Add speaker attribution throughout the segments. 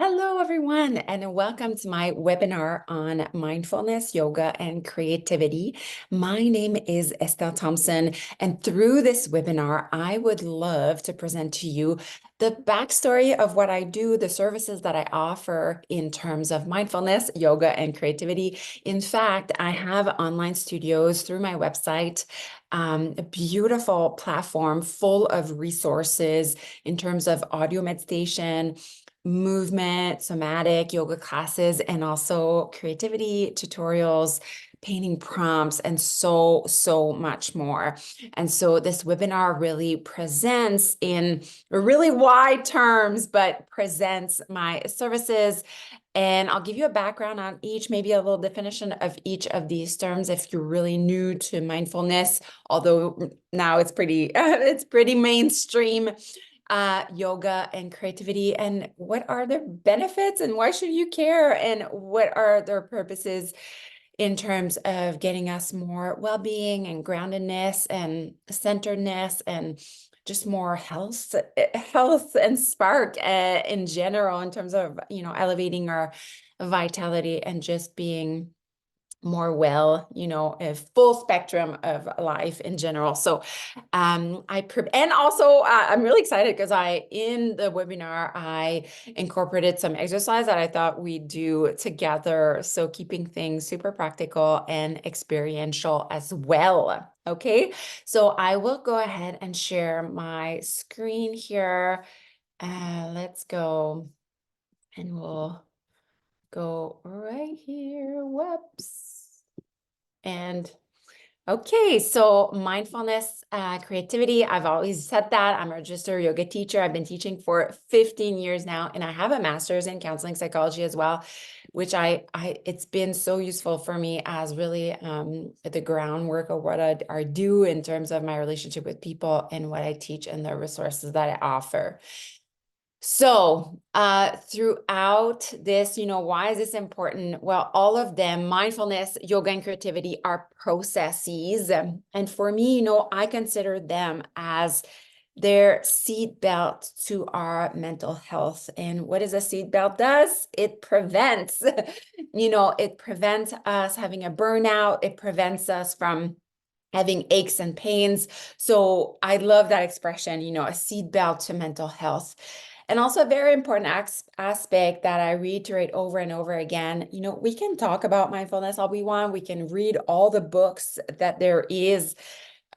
Speaker 1: Hello, everyone, and welcome to my webinar on mindfulness, yoga, and creativity. My name is Estelle Thompson, and through this webinar, I would love to present to you the backstory of what I do, the services that I offer in terms of mindfulness, yoga, and creativity. In fact, I have online studios through my website, a beautiful platform full of resources in terms of audio meditation, movement, somatic yoga classes, and also creativity tutorials, painting prompts, and so much more. And so this webinar really presents in really wide terms, but presents my services. And I'll give you a background on each, maybe a little definition of each of these terms if you're really new to mindfulness, although now it's pretty, it's pretty mainstream. Yoga and creativity, and what are their benefits and why should you care, and what are their purposes in terms of getting us more well-being and groundedness and centeredness and just more health and spark in general in terms of, elevating our vitality and just being more a full spectrum of life in general. So and also I'm really excited because in the webinar, I incorporated some exercise that I thought we'd do together. So keeping things super practical and experiential as well. Okay, so I will go ahead and share my screen here. Let's go, and we'll go right here. Whoops. And okay, so mindfulness, creativity, I've always said that. I'm a registered yoga teacher. I've been teaching for 15 years now, and I have a master's in counseling psychology as well, which it's been so useful for me as really the groundwork of what I do in terms of my relationship with people and what I teach and the resources that I offer. So throughout this, why is this important? Well, all of them, mindfulness, yoga, and creativity, are processes. And for me, I consider them as their seatbelt to our mental health. And what is a seatbelt does? It prevents, it prevents us having a burnout. It prevents us from having aches and pains. So I love that expression, a seatbelt to mental health. And also a very important aspect that I reiterate over and over again, we can talk about mindfulness all we want. We can read all the books that there is,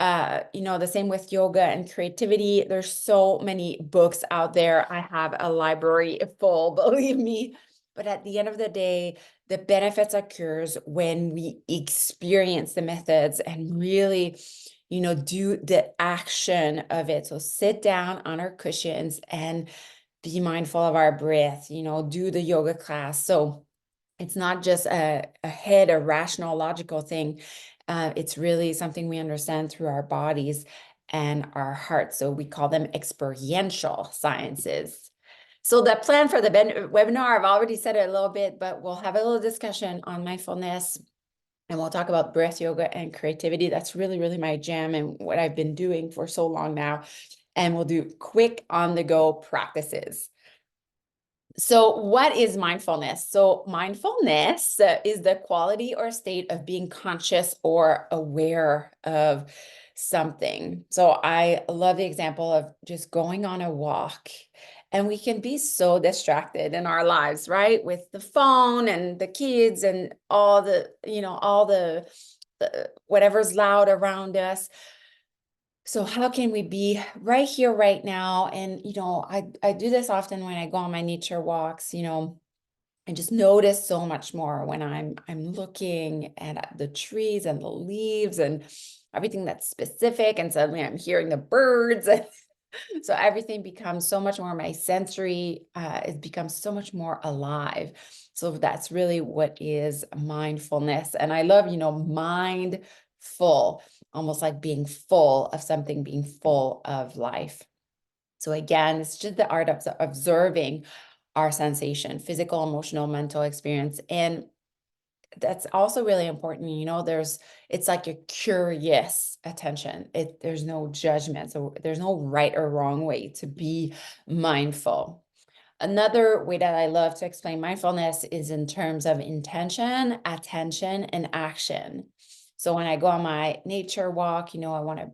Speaker 1: the same with yoga and creativity. There's so many books out there. I have a library full, believe me. But at the end of the day, the benefits occurs when we experience the methods and really, do the action of it. So sit down on our cushions and be mindful of our breath, do the yoga class. So it's not just a rational, logical thing. It's really something we understand through our bodies and our hearts. So we call them experiential sciences. So the plan for the webinar, I've already said it a little bit, but we'll have a little discussion on mindfulness, and we'll talk about breath yoga and creativity. That's really, really my jam and what I've been doing for so long now. And we'll do quick on-the-go practices. So what is mindfulness? So mindfulness is the quality or state of being conscious or aware of something. So I love the example of just going on a walk, and we can be so distracted in our lives, right? With the phone and the kids and all the whatever's loud around us. So how can we be right here, right now? And, I do this often when I go on my nature walks, I just notice so much more when I'm looking at the trees and the leaves and everything that's specific. And suddenly I'm hearing the birds. So everything becomes so much more, my sensory, it becomes so much more alive. So that's really what is mindfulness. And I love, mindful, almost like being full of something, being full of life. So again, it's just the art of observing our sensation, physical, emotional, mental experience. And that's also really important. It's like a curious attention. There's no judgment. So there's no right or wrong way to be mindful. Another way that I love to explain mindfulness is in terms of intention, attention, and action. So when I go on my nature walk, I want to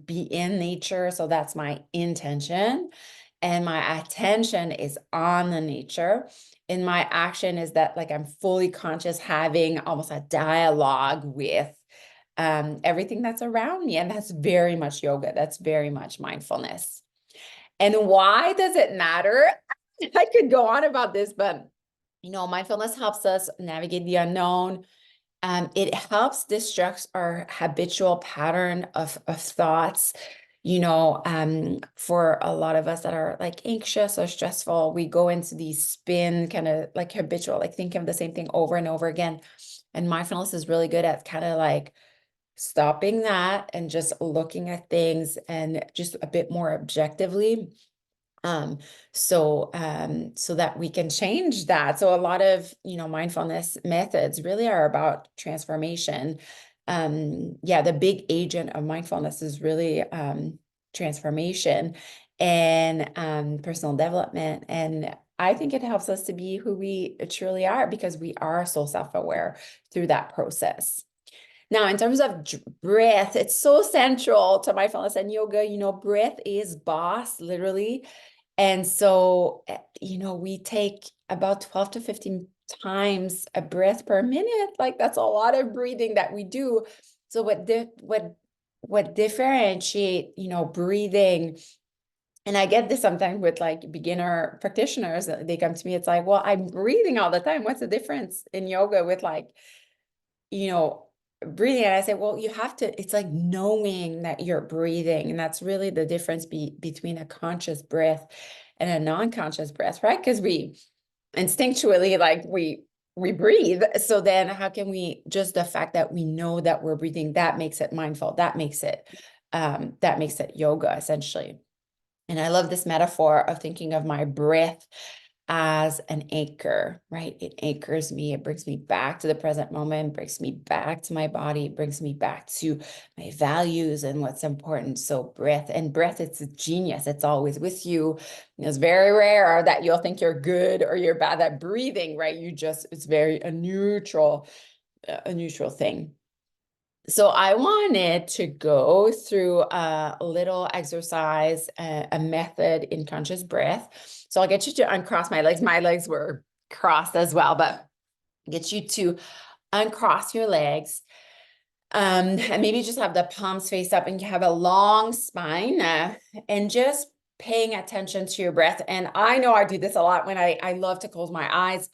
Speaker 1: be in nature. So that's my intention. And my attention is on the nature. And my action is that like I'm fully conscious, having almost a dialogue with everything that's around me. And that's very much yoga. That's very much mindfulness. And why does it matter? I could go on about this, but mindfulness helps us navigate the unknown. It helps destruct our habitual pattern of thoughts. For a lot of us that are like anxious or stressful, we go into these spin kind of like habitual, like thinking of the same thing over and over again. And mindfulness is really good at kind of like stopping that and just looking at things and just a bit more objectively. So that we can change that. So a lot of, mindfulness methods really are about transformation. Yeah, the big agent of mindfulness is really transformation and personal development. And I think it helps us to be who we truly are because we are so self-aware through that process. Now, in terms of breath, it's so central to mindfulness and yoga. Breath is boss, literally. And so, we take about 12 to 15 times a breath per minute. Like that's a lot of breathing that we do. So what differentiate, breathing, and I get this sometimes with like beginner practitioners, they come to me, it's like, well, I'm breathing all the time. What's the difference in yoga with like, breathing? And I say, well, you have to, it's like knowing that you're breathing. And that's really the difference between a conscious breath and a non-conscious breath, right? Because we instinctually, like we breathe. So then how can we, just the fact that we know that we're breathing, that makes it mindful. That makes it yoga essentially. And I love this metaphor of thinking of my breath as an anchor, right? It anchors me. It brings me back to the present moment, brings me back to my body, brings me back to my values and what's important. So breath, it's a genius. It's always with you. It's very rare that you'll think you're good or you're bad at breathing, right? It's very a neutral thing. So I wanted to go through a little exercise, a method in conscious breath. So I'll get you to uncross my legs. My legs were crossed as well, but get you to uncross your legs. And maybe just have the palms face up and you have a long spine and just paying attention to your breath. And I know I do this a lot when I love to close my eyes,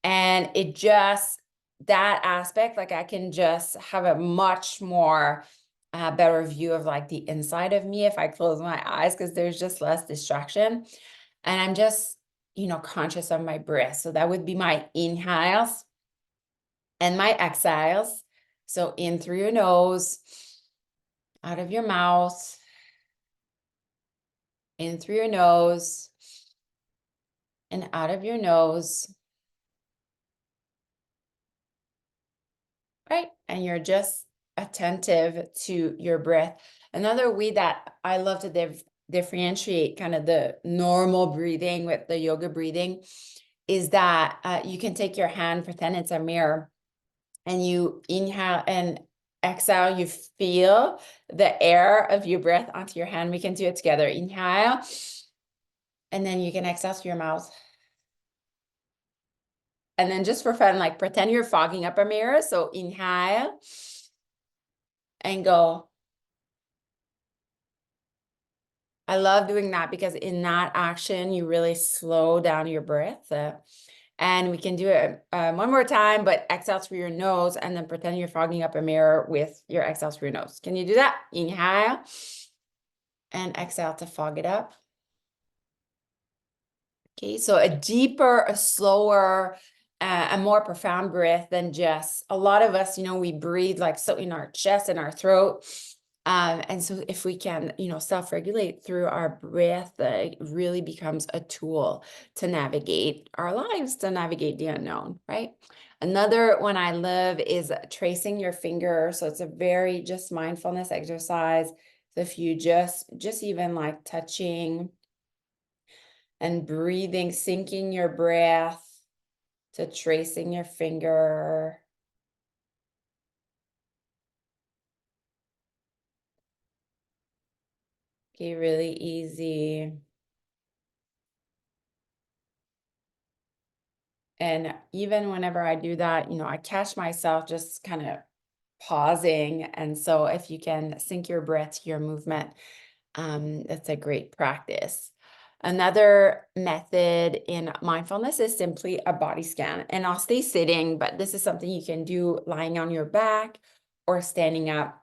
Speaker 1: and it just, that aspect, like I can just have a much more better view of like the inside of me if I close my eyes, because there's just less distraction. And I'm just, conscious of my breath. So that would be my inhales and my exhales. So in through your nose, out of your mouth, in through your nose, and out of your nose. Right? And you're just attentive to your breath. Another way that I love to differentiate kind of the normal breathing with the yoga breathing is that you can take your hand, pretend it's a mirror, and you inhale and exhale. You feel the air of your breath onto your hand. We can do it together. Inhale, and then you can exhale through your mouth. And then just for fun, like pretend you're fogging up a mirror. So inhale and go. I love doing that because in that action, you really slow down your breath. And we can do it one more time, but exhale through your nose and then pretend you're fogging up a mirror with your exhale through your nose. Can you do that? Inhale and exhale to fog it up. Okay, so a deeper, a slower, a more profound breath than just, a lot of us, we breathe like so in our chest and our throat. And so if we can, self-regulate through our breath, it really becomes a tool to navigate our lives, to navigate the unknown, right? Another one I love is tracing your finger. So it's a very just mindfulness exercise. So if you just even like touching And breathing, syncing your breath to tracing your finger. Okay, really easy. And even whenever I do that, I catch myself just kind of pausing. And so if you can sync your breath to your movement, that's a great practice. Another method in mindfulness is simply a body scan. And I'll stay sitting, but this is something you can do lying on your back or standing up.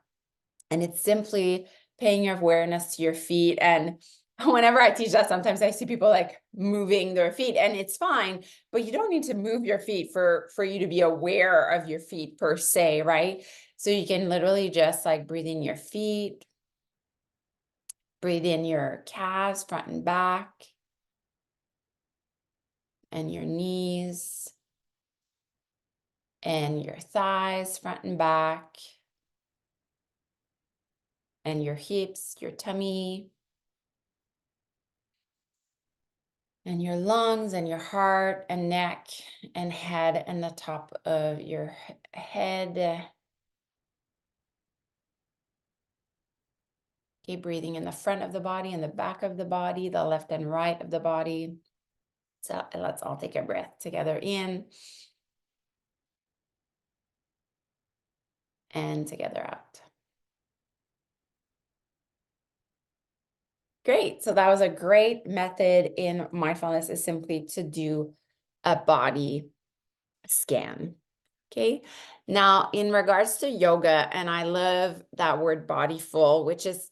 Speaker 1: And it's simply paying your awareness to your feet. And whenever I teach that, sometimes I see people like moving their feet, and it's fine, but you don't need to move your feet for you to be aware of your feet per se, right? So you can literally just like breathe in your feet, breathe in your calves, front and back, and your knees, and your thighs, front and back, and your hips, your tummy, and your lungs, and your heart, and neck, and head, and the top of your head. Okay, breathing in the front of the body and the back of the body, the left and right of the body. So let's all take a breath together in and together out. Great. So that was a great method in mindfulness, is simply to do a body scan. Okay. Now, in regards to yoga, and I love that word bodyful, which is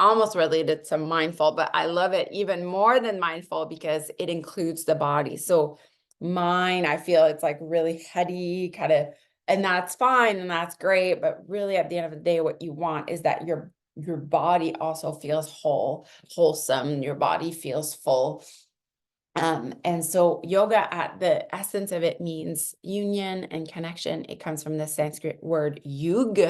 Speaker 1: almost related to mindful, but I love it even more than mindful because it includes the body. So mine, I feel it's like really heady kind of, and that's fine and that's great. But really at the end of the day, what you want is that your body also feels wholesome, your body feels full. And so yoga, at the essence of it, means union and connection. It comes from the Sanskrit word yug.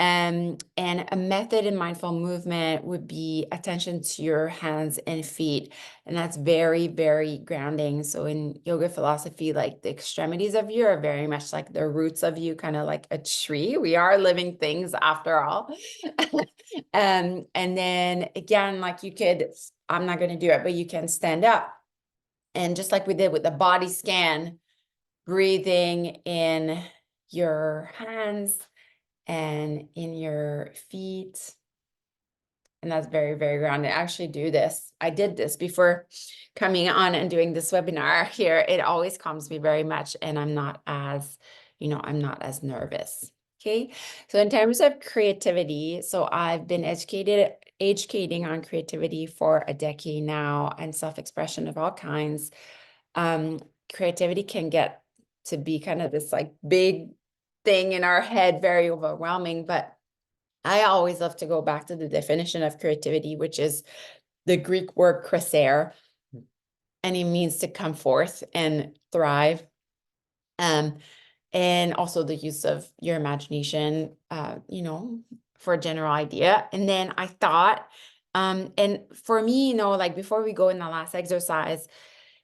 Speaker 1: And a method in mindful movement would be attention to your hands and feet. And that's very, very grounding. So in yoga philosophy, like the extremities of you are very much like the roots of you, kind of like a tree. We are living things after all. And then again, like you could, I'm not going to do it, but you can stand up. And just like we did with the body scan, breathing in your hands and in your feet. And that's very, very grounded. I actually do this. I did this before coming on and doing this webinar here. It always calms me very much, and I'm not as, I'm not as nervous. Okay. So in terms of creativity, so I've been educating on creativity for a decade now, and self-expression of all kinds. Creativity can get to be kind of this like big thing in our head, very overwhelming, but I always love to go back to the definition of creativity, which is the Greek word chrysair, and it means to come forth and thrive. And also the use of your imagination, for a general idea. And then I thought, and for me, like before we go in the last exercise,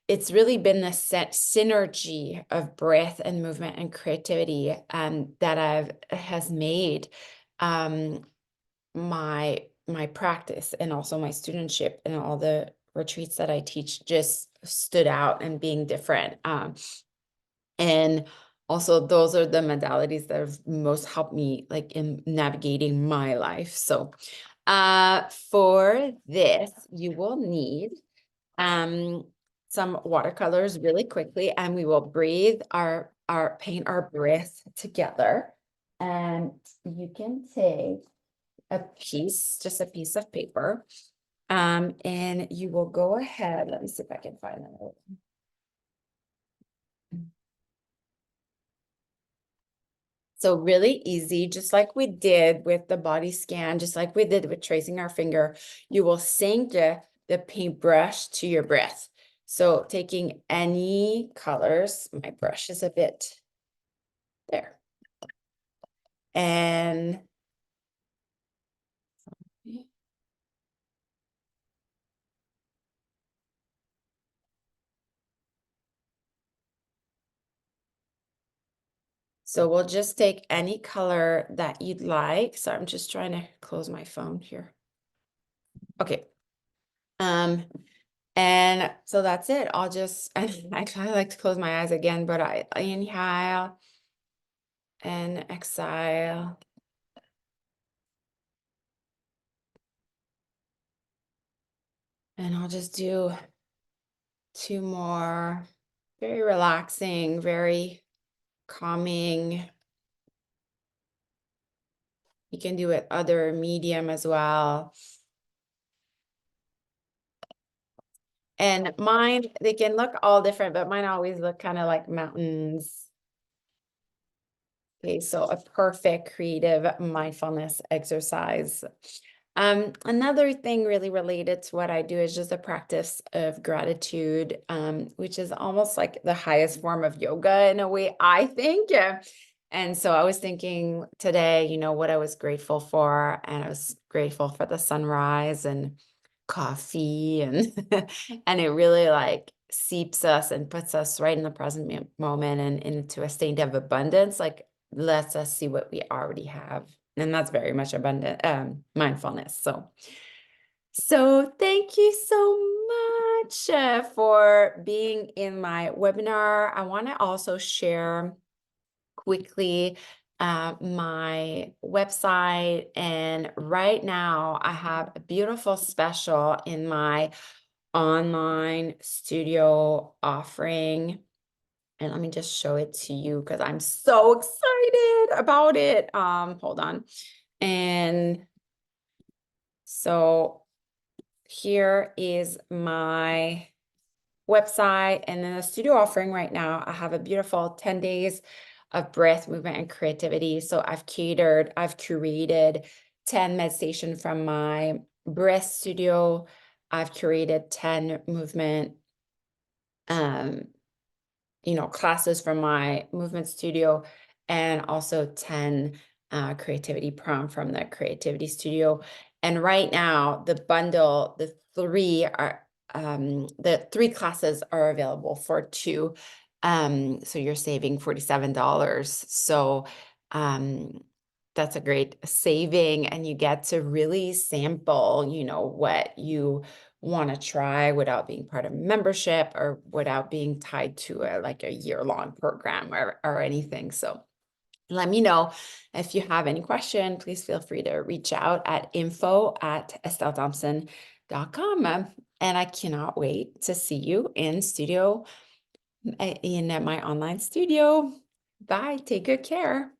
Speaker 1: it's really been the synergy of breath and movement and creativity that has made my practice, and also my studentship, and all the retreats that I teach just stood out and being different. And also those are the modalities that have most helped me like in navigating my life. So for this, you will need some watercolors really quickly, and we will breathe paint our breath together. And you can take just a piece of paper, and you will go ahead. Let me see if I can find that. So really easy, just like we did with the body scan, just like we did with tracing our finger, you will sync the paintbrush to your breath. So taking any colors, my brush is a bit there. And So we'll just take any color that you'd like. So I'm just trying to close my phone here. Okay. And so that's it. I'll just, I kind of like to close my eyes again, but I inhale and exhale. And I'll just do 2 more. Very relaxing, very calming. You can do it other medium as well. And mine, they can look all different, but mine always look kind of like mountains. Okay, so a perfect creative mindfulness exercise. Another thing really related to what I do is just a practice of gratitude, which is almost like the highest form of yoga in a way, I think. And so I was thinking today, what I was grateful for, and I was grateful for the sunrise and coffee and and it really like seeps us and puts us right in the present moment and into a state of abundance, like lets us see what we already have. And that's very much abundant mindfulness. So thank you so much for being in my webinar. I want to also share quickly my website. And right now I have a beautiful special in my online studio offering. And let me just show it to you because I'm so excited about it. Hold on. And so here is my website, and then the studio offering right now, I have a beautiful 10 days of breath, movement, and creativity. So I've curated 10 meditation from my breath studio. I've curated 10 movement classes from my movement studio, and also 10 creativity prompt from the creativity studio. And right now, the bundle, the three classes are available for 2. So you're saving $47. So that's a great saving, and you get to really sample, what you want to try without being part of membership or without being tied to a year-long program or anything. So let me know if you have any question. Please feel free to reach out at info@estelethompson.com. And I cannot wait to see you in my online studio. Bye. Take good care.